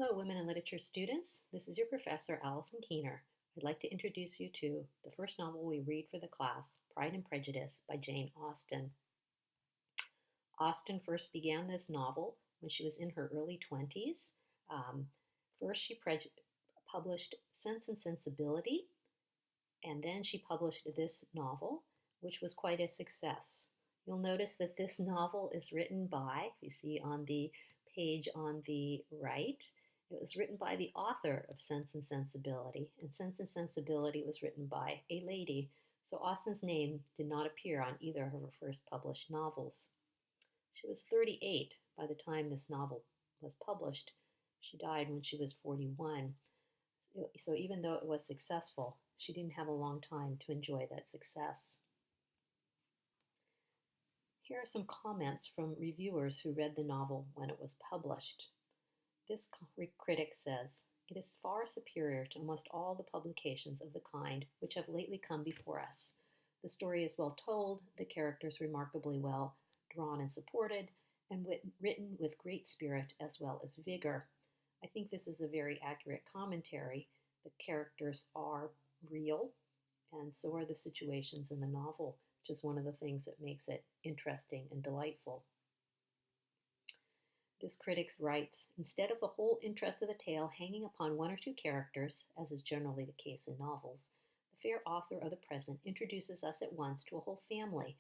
Hello, Women in Literature students. This is your professor, Allison Keener. I'd like to introduce you to the first novel we read for the class, Pride and Prejudice by Jane Austen. Austen first began this novel when she was in her early 20s. First, she published Sense and Sensibility, and then she published this novel, which was quite a success. You'll notice that this novel is written by, you see on the page on the right, it was written by the author of Sense and Sensibility, and Sense and Sensibility was written by a lady, so Austen's name did not appear on either of her first published novels. She was 38 by the time this novel was published. She died when she was 41. So even though it was successful, she didn't have a long time to enjoy that success. Here are some comments from reviewers who read the novel when it was published. This critic says, "It is far superior to almost all the publications of the kind which have lately come before us. The story is well told, the characters remarkably well drawn and supported, and written with great spirit as well as vigor." I think this is a very accurate commentary. The characters are real, and so are the situations in the novel, which is one of the things that makes it interesting and delightful. This critic writes, "Instead of the whole interest of the tale hanging upon one or two characters, as is generally the case in novels, the fair author of the present introduces us at once to a whole family,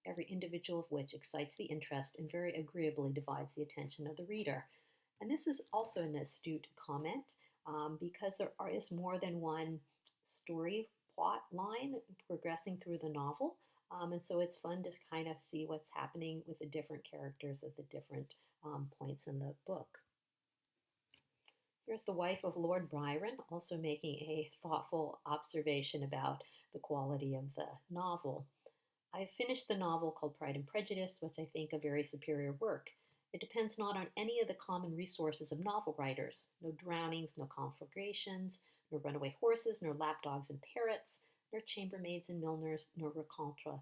every individual of which excites the interest and very agreeably divides the attention of the reader." And this is also an astute comment because there is more than one story plot line progressing through the novel. And so it's fun to kind of see what's happening with the different characters at the different points in the book. Here's the wife of Lord Byron also making a thoughtful observation about the quality of the novel. "I finished the novel called Pride and Prejudice, which I think a very superior work. It depends not on any of the common resources of novel writers, no drownings, no conflagrations, nor runaway horses, nor lapdogs and parrots, nor chambermaids and milliners, nor rencontres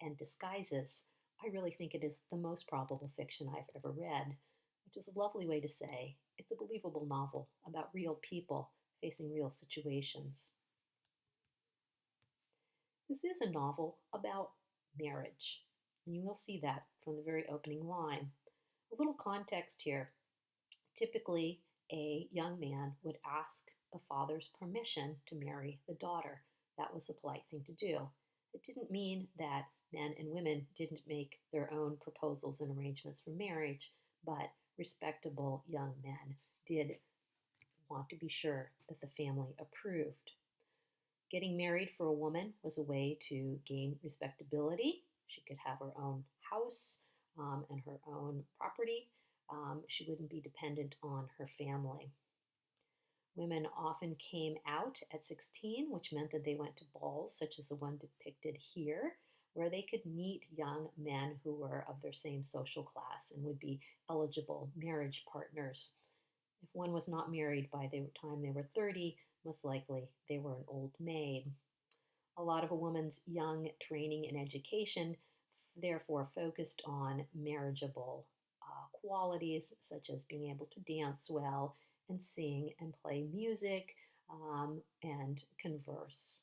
and disguises. I really think it is the most probable fiction I've ever read," which is a lovely way to say it's a believable novel about real people facing real situations. This is a novel about marriage, and you will see that from the very opening line. A little context here. Typically, a young man would ask the father's permission to marry the daughter. That was the polite thing to do. It didn't mean that men and women didn't make their own proposals and arrangements for marriage, but respectable young men did want to be sure that the family approved. Getting married for a woman was a way to gain respectability. She could have her own house and her own property. She wouldn't be dependent on her family. Women often came out at 16, which meant that they went to balls, such as the one depicted here, where they could meet young men who were of their same social class and would be eligible marriage partners. If one was not married by the time they were 30, most likely they were an old maid. A lot of a woman's young training and education therefore focused on marriageable qualities, such as being able to dance well and sing and play music and converse.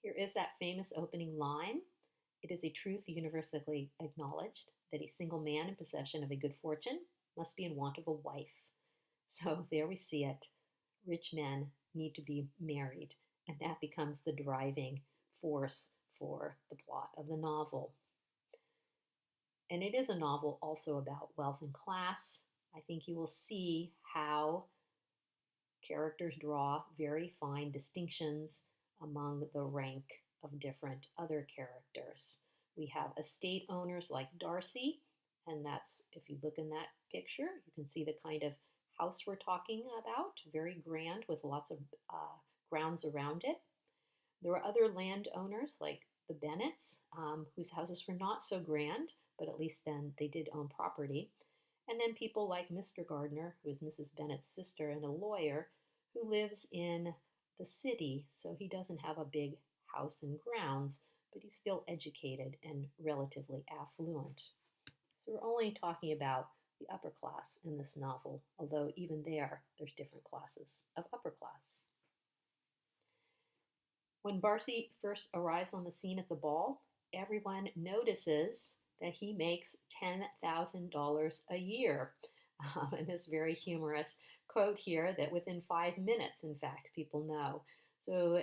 Here is that famous opening line. "It is a truth universally acknowledged that a single man in possession of a good fortune must be in want of a wife." So there we see it. Rich men need to be married, and that becomes the driving force for the plot of the novel. And it is a novel also about wealth and class. I think you will see how characters draw very fine distinctions among the rank of different other characters. We have estate owners like Darcy, and that's, if you look in that picture, you can see the kind of house we're talking about, very grand with lots of grounds around it. There were other landowners like the Bennets, whose houses were not so grand, but at least then they did own property. And then people like Mr. Gardner, who is Mrs. Bennet's sister and a lawyer, who lives in the city, so he doesn't have a big house and grounds, but he's still educated and relatively affluent. So we're only talking about the upper class in this novel, although even there's different classes of upper class. When Darcy first arrives on the scene at the ball, everyone notices that he makes $10,000 a year. And this very humorous quote here that within 5 minutes, in fact, people know. So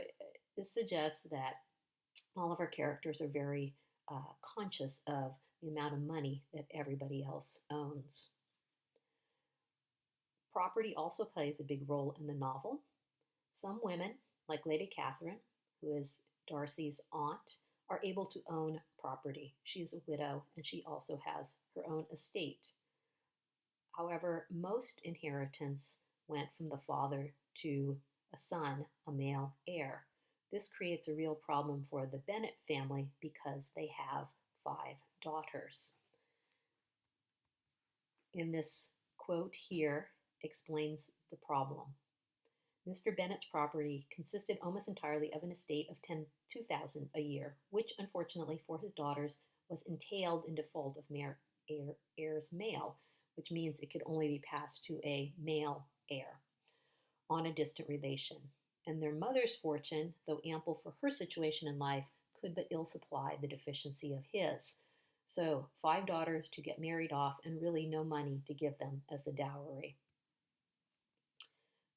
this suggests that all of our characters are very conscious of the amount of money that everybody else owns. Property also plays a big role in the novel. Some women, like Lady Catherine, who is Darcy's aunt, are able to own property. She is a widow and she also has her own estate. However, most inheritance went from the father to a son, a male heir. This creates a real problem for the Bennet family because they have 5 daughters. In this quote here explains the problem. Mr. Bennet's property consisted almost entirely of an estate of $2,000 a year, which unfortunately for his daughters was entailed in default of heirs male, which means it could only be passed to a male heir on a distant relation. And their mother's fortune, though ample for her situation in life, could but ill supply the deficiency of his. So 5 daughters to get married off and really no money to give them as a dowry.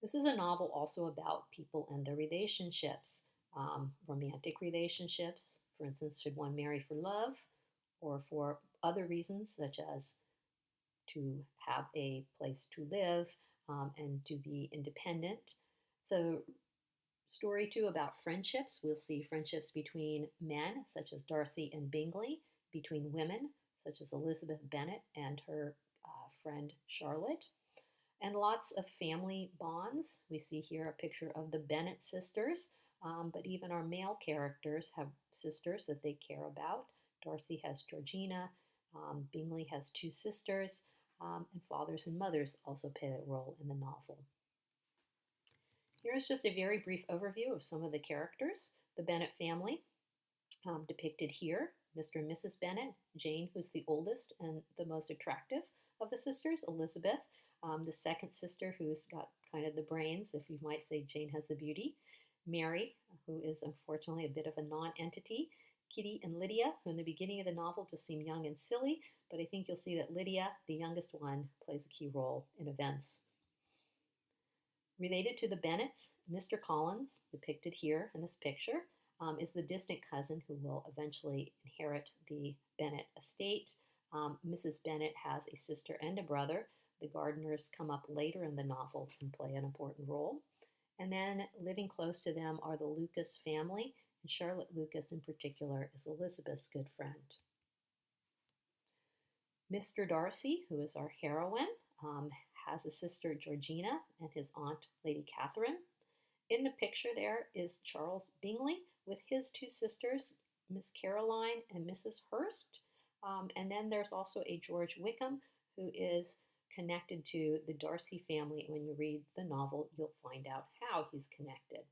This is a novel also about people and their relationships, romantic relationships. For instance, should one marry for love or for other reasons, such as to have a place to live and to be independent. So, story 2 about friendships. We'll see friendships between men, such as Darcy and Bingley, between women, such as Elizabeth Bennet and her friend Charlotte, and lots of family bonds. We see here a picture of the Bennet sisters, but even our male characters have sisters that they care about. Darcy has Georgina, Bingley has 2 sisters, and fathers and mothers also play a role in the novel. Here's just a very brief overview of some of the characters. The Bennet family, depicted here. Mr. and Mrs. Bennet, Jane, who's the oldest and the most attractive of the sisters, Elizabeth, the second sister who's got kind of the brains, if you might say Jane has the beauty, Mary, who is unfortunately a bit of a non-entity, Kitty and Lydia, who in the beginning of the novel just seem young and silly, but I think you'll see that Lydia, the youngest one, plays a key role in events. Related to the Bennets, Mr. Collins, depicted here in this picture, is the distant cousin who will eventually inherit the Bennet estate. Mrs. Bennet has a sister and a brother. The Gardiners come up later in the novel and play an important role. And then living close to them are the Lucas family, and Charlotte Lucas in particular is Elizabeth's good friend. Mr. Darcy, who is our heroine, has a sister Georgina and his aunt Lady Catherine. In the picture there is Charles Bingley with his 2 sisters, Miss Caroline and Mrs. Hurst. And then there's also a George Wickham who is connected to the Darcy family. When you read the novel, you'll find out how he's connected.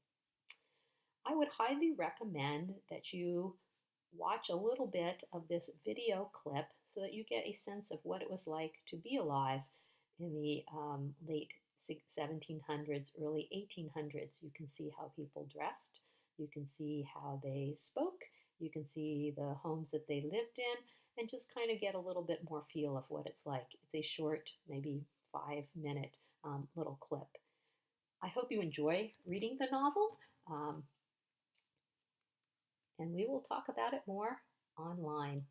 I would highly recommend that you watch a little bit of this video clip so that you get a sense of what it was like to be alive in the late 1700s, early 1800s. You can see how people dressed. You can see how they spoke. You can see the homes that they lived in, and just kind of get a little bit more feel of what it's like. It's a short, maybe 5-minute little clip. I hope you enjoy reading the novel, and we will talk about it more online.